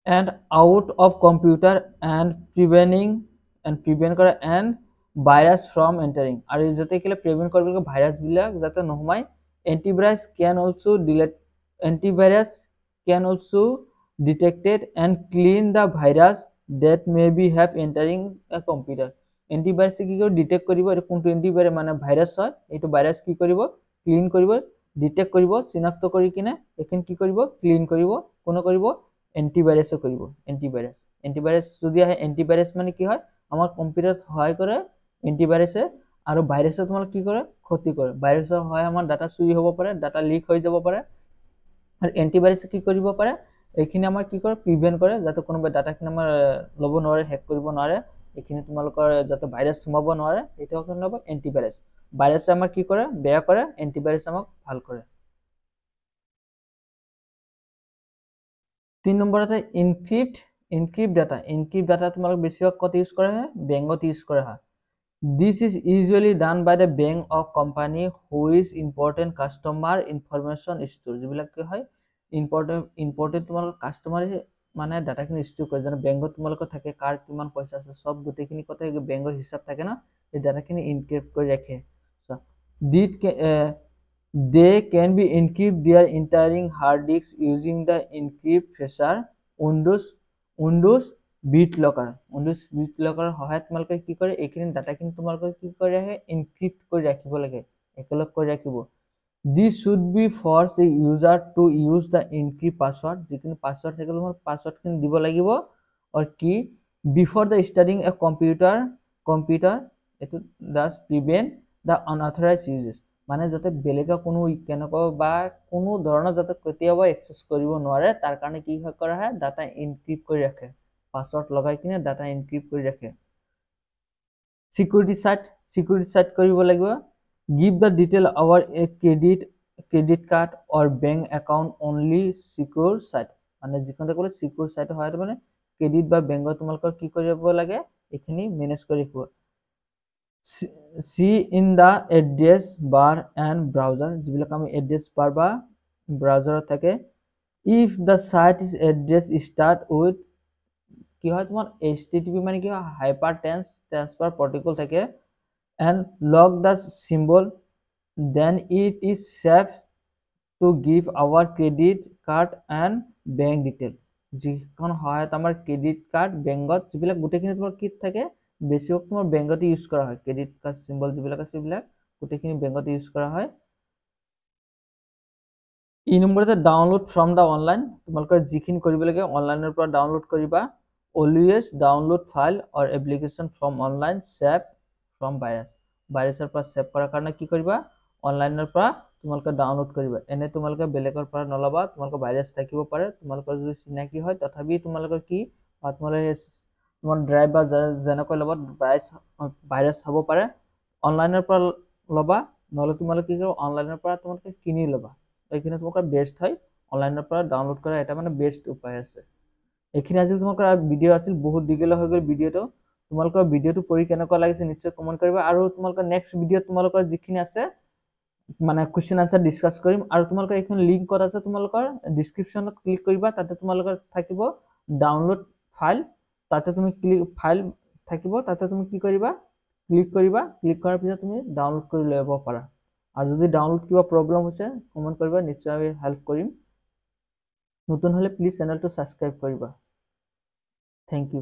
and out of computer and prevent কৰে and virus from entering আৰু যাতে কিলে প্ৰিভেন্ট কৰিব লাগে ভাইৰাছ বিলাক যাতে নহমাই antivirus can also detected and clean the virus that may be have entering a computer antivirus কি কৰিব ডিটেক্ট কৰিব আৰু কোনটো antivirus মানে ভাইৰাছ হয় এইটো ভাইৰাছ কি কৰিব ক্লিন কৰিব ডিটেক্ট কৰিব চিনাক্ত কৰি কিনে এখন কি কৰিব ক্লিন কৰিব কোন কৰিব এন্টিভাইৰাসে কৰিব এন্টিভাইৰাস যদি আহে এন্টিভাইৰাস মানে কি হয় আমাৰ কম্পিউটাৰত সহায় কৰে এন্টিভাইৰাসে আৰু ভাইৰাসে তোমাক কি কৰে ক্ষতি কৰে ভাইৰাসৰ হয় আমাৰ ডাটা চুৰি হ'ব পাৰে ডাটা লিক হৈ যাব পাৰে আৰু এন্টিভাইৰাসে কি কৰিব পাৰে এইখিনি আমাৰ কি কৰে প্ৰিভেন্ট কৰে যাতে কোনোবা ডাটাখিনি আমাৰ লব নোৱাৰে হ্যাক কৰিব নোৱাৰে এইখিনি তোমালোকৰ যাতে ভাইৰাস সোমাব নোৱাৰে এইটো কাৰণে এন্টিভাইৰাস ভাইৰাসে আমাৰ কি কৰে বেয়া কৰে এন্টিভাইৰাস আমাক ভাল কৰে 3 নম্বৰতে ইনক্ৰিপ্ট ডাটা তোমালোক বেছিভাগ ক'ত ইউজ কৰা হয় বেংকত ইউজ কৰা হয় This is usually done by the bank or company who is important customer information store যিবিলাক কি হয় ইম্পৰ্টেণ্ট তোমালোকৰ কাষ্টমাৰ মানে ডাটাখিনি ষ্ট'ৰ কৰে যেনে বেংকত তোমালোকৰ থাকে কাৰ কিমান পইচা আছে সব গোটেইখিনি কথা বেংকৰ হিচাপ থাকে না এই ডাটাখিনি ইনক্ৰিপ্ট কৰি ৰাখে they can be encrypt their entering hard disk using the encrypt feature Windows BitLocker সহায়ত তোমালোকে কি কৰে এইখিনি ডাটাখিনি তোমালোকে কি কৰি ৰাখে ইনক্ৰিপ্ট কৰি ৰাখিব লাগে একেলগ কৰি ৰাখিব This should be force the user to use the encrypt password যিখিনি পাসওয়ার্ড থাকে তোমাৰ পাসওয়ার্ডখিনি দিব লাগিব or key before the starting a computer এটো does prevent the unauthorized uses মানে যাতে বেলেগে কোনো কেনেকৈ বা কোনো ধৰণৰ যাতে কেতিয়াবা এক্সেস কৰিব নোৱাৰে তাৰ কাৰণে কি কৰা হয় ডাটা ইনক্ৰিপ্ট কৰি ৰাখে পাসওয়াৰ্ড লগাই কিনে ডাটা ইনক্ৰিপ্ট কৰি ৰাখে সিকিউৰিটি সাইট কৰিব লাগিব give the detail our a credit card or bank account only secure site মানে যিখনতে ক'লে সিকিউৰ সাইট হয় মানে ক্ৰেডিট বা বেংকত তোমালোকৰ কি কৰিব লাগে এখিনি মেনেজ কৰি ৰাখিব see in the address bar and browser যিবিলাক আমি address bar বা browser থাকে if the site is address start with কি হয় তোমাৰ http মানে কি হয় হাইপাৰ ট্ৰান্সফাৰ প্ৰটোকল থাকে and log the symbol then it is safe to give our credit card and bank detail যিখন সহায়ত আমাৰ ক্ৰেডিট কাৰ্ড বেংকত যিবিলাক গোটেইখিনি তোমাৰ কি থাকে বেছিভাগ তোমাৰ বেংকত ইউজ কৰা হয় ক্ৰেডিট কাৰ্ড সিম্বল যিবিলাক আছে এইবিলাক গোটেইখিনি বেংকত ইউজ কৰা হয় ই নম্বৰতে ডাউনলোড ফ্ৰম দা অনলাইন তোমালোকৰ যিখিনি কৰিব লাগে অনলাইনৰ পৰা ডাউনলোড কৰিবা always download file or application from online save from ভাইৰাছৰ পৰা সেভ কৰাৰ কাৰণে কি কৰিবা অনলাইনৰ পৰা তোমালোকে ডাউনলোড কৰিবা এনে তোমালোকে বেলেগৰ পৰা নলবা তোমালোকৰ ভাইৰাছ থাকিব পাৰে তোমালোকৰ যদি চিনাকি হয় তথাপি তোমালোকৰ কি তোমালোকে তোমাৰ ড্ৰাইভ বা যেনেকৈ লগত ভাইৰাছ হ'ব পাৰে অনলাইনৰ পৰা লবা নহলে তোমালোকে কি কৰিব অনলাইনৰ পৰা তোমালোকে কিনি লবা এইখিনি তোমালোকৰ বেষ্ট হয় অনলাইনৰ পৰা ডাউনলোড কৰা এটা মানে বেষ্ট উপায় আছে এইখিনি আজি তোমালোকৰ ভিডিও আছিল বহুত দীঘলীয়া হৈ গ'ল ভিডিওটো তোমালোকৰ ভিডিওটো পঢ়ি কেনেকুৱা লাগিছে নিশ্চয় কমেন্ট কৰিবা আৰু তোমালোকৰ নেক্সট ভিডিওত তোমালোকৰ যিখিনি আছে মানে কোৱেশ্চন আনসাৰ ডিসকাস কৰিম আৰু তোমালোকৰ এইখন লিংক ক'ত আছে তোমালোকৰ ডেসক্ৰিপচনত ক্লিক কৰিবা তাতে তোমালোকৰ থাকিব ডাউনলোড ফাইল তাতে তুমি ফাইল থাকিব তাতে তুমি কি কৰিবা ক্লিক কৰাৰ পিছত তুমি ডাউনলোড কৰি ল'ব পাৰা আৰু যদি ডাউনলোড কিবা প্ৰবলেম হৈছে কমেন্ট কৰিবা নিশ্চয় আমি হেল্প কৰিম নতুন হলে প্লিজ চেনেলটো সাবস্ক্ৰাইব কৰিবা থ্যাংক ইউ